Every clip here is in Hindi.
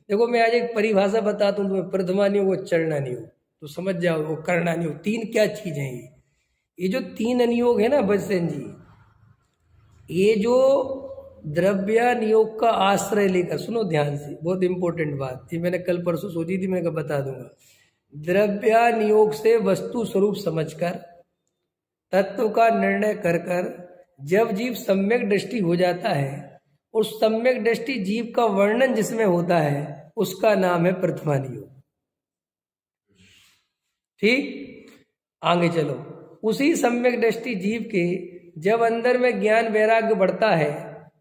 देखो मैं आज एक परिभाषा बताता हूँ तुम्हें, प्रथमा नियोग वो चरणा नियोग, तो समझ जाओ वो करना नियोग। तीन क्या चीज है ये जो तीन अनियोग है ना बजसेन जी, ये जो द्रव्य नियोग का आश्रय लेकर, सुनो ध्यान से, बहुत इंपॉर्टेंट बात थी, मैंने कल परसों सोची थी, मैंने बता दूंगा। द्रव्य नियोग से वस्तु स्वरूप समझकर तत्व का निर्णय कर कर जब जीव सम्यक दृष्टि हो जाता है, उस सम्यक दृष्टि जीव का वर्णन जिसमें होता है उसका नाम है प्रथमा नियोग। ठीक, आगे चलो। उसी सम्यक दृष्टि जीव के जब अंदर में ज्ञान वैराग्य बढ़ता है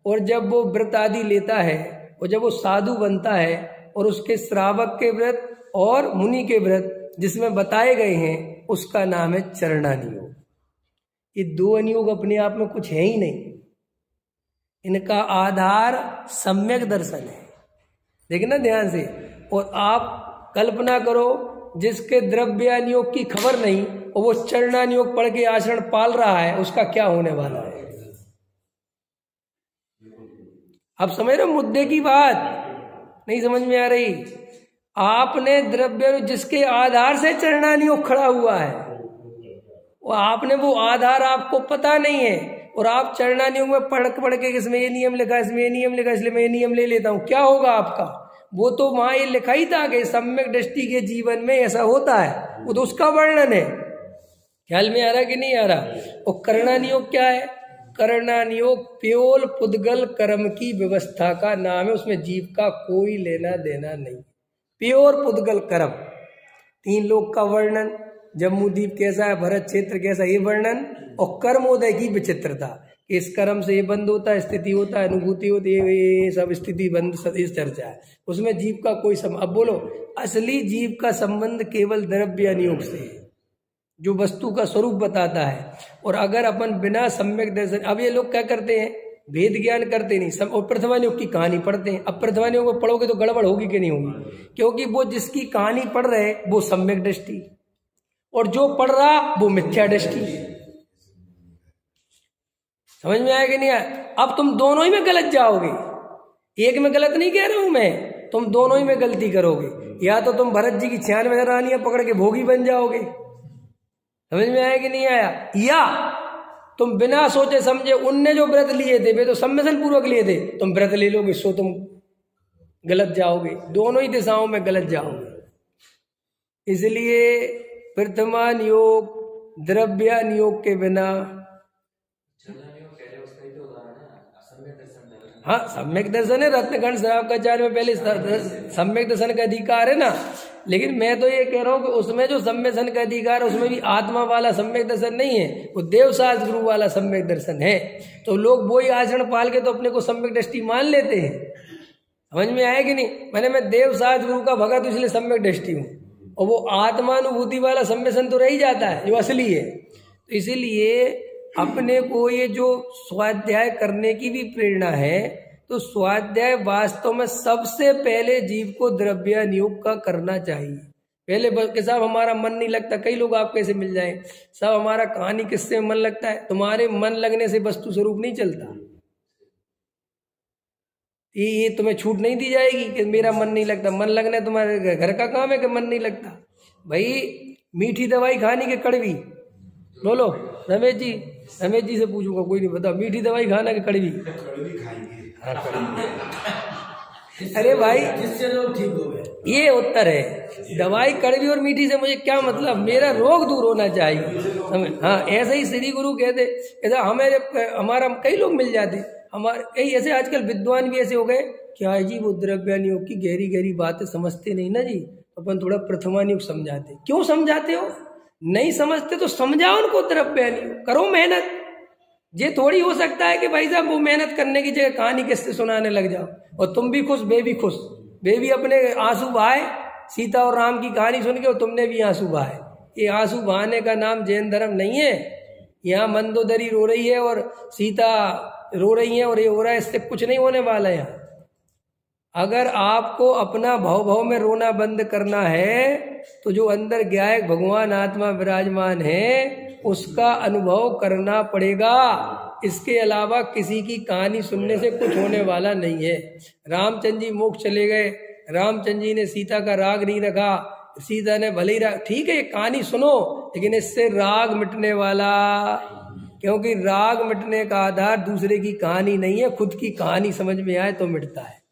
और जब वो व्रत आदि लेता है और जब वो साधु बनता है और उसके श्रावक के व्रत और मुनि के व्रत जिसमें बताए गए हैं उसका नाम है चरणा नियोग। ये दो अनियोग अपने आप में कुछ है ही नहीं, इनका आधार सम्यक दर्शन है। देखना ध्यान से। और आप कल्पना करो जिसके द्रव्य नियोग की खबर नहीं और वो चरणा नियोग पढ़ के आचरण पाल रहा है, उसका क्या होने वाला है। आप समझ रहे हो मुद्दे की बात? नहीं समझ में आ रही? आपने द्रव्य जिसके आधार से चरणा नियोग खड़ा हुआ है, और आपने वो आधार आपको पता नहीं है, और आप चरणा नियोग में पढ़ के इसमें ये नियम लिखा, इसमें ये नियम लिखा, इसलिए मैं ये नियम ले लेता हूं। क्या होगा आपका? वो तो वहां ये लिखा ही था कि सम्यक दृष्टि के जीवन में ऐसा होता है, वो तो उसका वर्णन है। ख्याल में आ रहा कि नहीं आ रहा? और करना नियोग क्या है? करना नियोग प्योल पुद्गल कर्म की व्यवस्था का नाम है, उसमें जीव का कोई लेना देना नहीं। प्योर पुद्गल कर्म, तीन लोक का वर्णन, जम्मूद्वीप कैसा है, भरत क्षेत्र कैसा, ये वर्णन, और कर्मोदय की विचित्रता, इस कर्म से ये बंद होता है, स्थिति होता है, अनुभूति होती है, ये सब स्थिति बंद, इस चर्चा है। उसमें जीव का कोई अब बोलो, असली जीव का संबंध केवल द्रव्य नियोग से है, जो वस्तु का स्वरूप बताता है। और अगर अपन बिना सम्यक दर्शन, अब ये लोग क्या करते हैं, भेद ज्ञान करते नहीं, और प्रथमा नियोग की कहानी पढ़ते हैं। अब प्रथमा नियोग में पढ़ोगे तो गड़बड़ होगी कि नहीं होगी? क्योंकि वो जिसकी कहानी पढ़ रहे वो सम्यक दृष्टि, और जो पढ़ रहा वो मिथ्या दृष्टि। समझ में आया कि नहीं आया? अब तुम दोनों ही में गलत जाओगे, एक में गलत नहीं कह रहा हूं मैं, तुम दोनों ही में गलती करोगे। या तो तुम भरत जी की 96 रानियां पकड़ के भोगी बन जाओगे, समझ में आया कि नहीं आया, या तुम बिना सोचे समझे, उनने जो व्रत लिए थे वे तो सम्मिलन पूर्वक लिए थे, तुम व्रत ले लोगे, सो तुम गलत जाओगे, दोनों ही दिशाओं में गलत जाओगे। इसलिए प्रथमा नियोग द्रव्य नियोग के बिना, हाँ सम्यक दर्शन है, रत्नखंड श्रावकाचार्य में पहले सम्यक दर्शन का अधिकार है ना। लेकिन मैं तो ये कह रहा हूँ कि उसमें जो सम्यक दर्शन का अधिकार है उसमें भी आत्मा वाला सम्यक दर्शन नहीं है, वो देवशास्त्र गुरु वाला सम्यक दर्शन है। तो लोग वही आचरण पाल के तो अपने को सम्यक दृष्टि मान लेते हैं। समझ में आया कि नहीं? मैंने मैं देवशास्त्र गुरु का भगत इसलिए सम्यक दृष्टि हूँ, और वो आत्मानुभूति वाला सम्यसन तो रह ही जाता है जो असली है। तो इसीलिए अपने को ये जो स्वाध्याय करने की भी प्रेरणा है, तो स्वाध्याय वास्तव में सबसे पहले जीव को द्रव्य नियोग का करना चाहिए। पहले कि साहब हमारा मन नहीं लगता, कई लोग आप कैसे मिल जाए, साहब हमारा कहानी किससे मन लगता है। तुम्हारे मन लगने से वस्तु स्वरूप नहीं चलता, ये तुम्हें छूट नहीं दी जाएगी कि मेरा मन नहीं लगता। मन लगना तुम्हारे घर का काम है कि मन नहीं लगता। भाई मीठी दवाई खानी के कड़वी, बोलो रमेश जी से पूछूंगा, कोई नहीं बताओ, मीठी दवाई खाना के कड़वी? हाँ कड़वी। अरे भाई जिससे लोग ठीक हो गए, ये उत्तर है। दवाई कड़वी और मीठी से मुझे क्या मतलब, मेरा रोग दूर होना चाहिए। हाँ ऐसे ही श्री गुरु कहते, ऐसा हमारा कई लोग मिल जाते, हमारे कई ऐसे आजकल विद्वान भी ऐसे हो गए, क्या है जी वो द्रव्य नियोग की गहरी गहरी बातें समझते नहीं ना जी, अपन थोड़ा प्रथमा नियोग समझाते। क्यों समझाते हो? नहीं समझते तो समझाओ उनको द्रव्य नियोग, करो मेहनत। ये थोड़ी हो सकता है कि भाई साहब वो मेहनत करने की जगह कहानी किससे सुनाने लग जाओ, और तुम भी खुश, वे भी खुश, वे भी अपने आंसू बहाए सीता और राम की कहानी सुन के, और तुमने भी आंसू बहाए। ये आंसू बहाने का नाम जैन धर्म नहीं है। यहाँ मंदोदरी रो रही है और सीता रो रही है और ये हो रहा है, इससे कुछ नहीं होने वाला है। यहाँ अगर आपको अपना भाव में रोना बंद करना है तो जो अंदर ज्ञायक भगवान आत्मा विराजमान है उसका अनुभव करना पड़ेगा। इसके अलावा किसी की कहानी सुनने से कुछ होने वाला नहीं है। रामचंद्र जी मोक्ष चले गए, रामचंद्र जी ने सीता का राग नहीं रखा, सीता ने भले ही ठीक है ये कहानी सुनो, लेकिन इससे राग मिटने वाला, क्योंकि राग मिटने का आधार दूसरे की कहानी नहीं है, खुद की कहानी समझ में आए तो मिटता है।